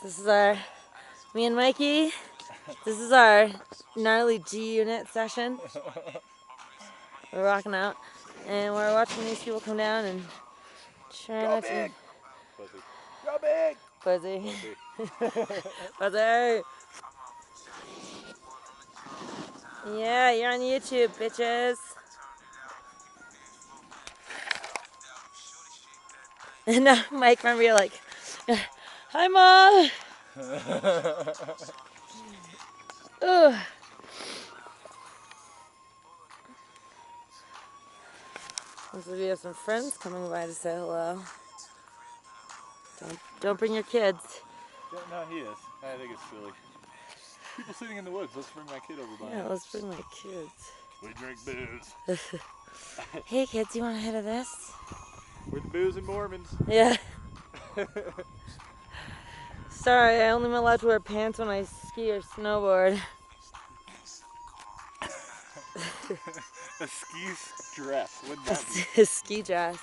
This is me and Mikey. This is our gnarly G unit session. We're rocking out, and we're watching these people come down and trying not to. Go big! Fuzzy. Fuzzy. Yeah, you're on YouTube, bitches. And now, Mike, remember you're like, hi, Mom. Ugh. We have some friends coming by to say hello. Don't bring your kids. No, he is. I think it's silly. People sitting in the woods. Let's bring my kid over by. Yeah, let's bring my kids. We drink booze. Hey, kids, you want a hit of this? We're the boozing Mormons. Yeah. Sorry, I only am allowed to wear pants when I ski or snowboard. A ski dress, wouldn't that be? A ski dress.